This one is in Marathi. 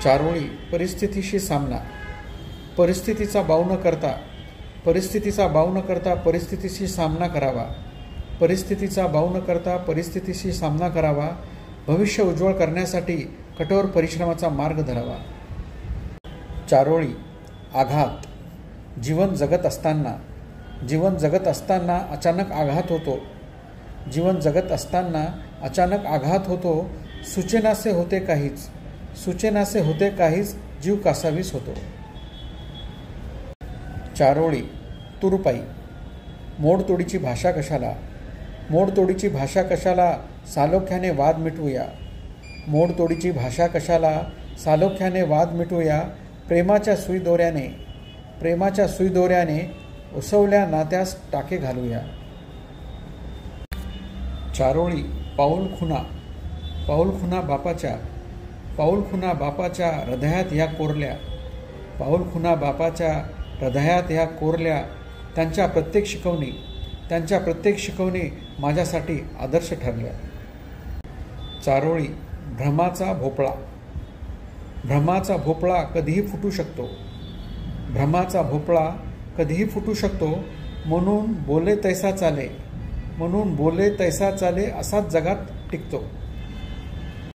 चारोळी परिस्थितीशी सामना. परिस्थितीचा बाऊ न करता परिस्थितीशी सामना करावा. परिस्थितीचा बाऊ न करता परिस्थितीशी सामना करावा. भविष्य उज्ज्वल करण्यासाठी कठोर परिश्रमाचा मार्ग धरावा. चारोळी आघात. जीवन जगत असताना अचानक आघात होतो. सूचेनासे होते काहीच जीव कासावीस होतो. चारोळी तुरुपाई. मोडतोडीची भाषा कशाला सालोख्याने वाद मिटवूया. प्रेमाच्या सुईदोऱ्याने उसवल्या नात्यास टाके घालूया. चारोळी पाऊल खुना बापाच्या हृदयात ह्या कोरल्या. त्यांच्या प्रत्येक शिकवणी माझ्यासाठी आदर्श ठरल्या. चारोळी भ्रमाचा भोपळा कधीही फुटू शकतो. म्हणून बोले तैसा चाले असाच जगात टिकतो.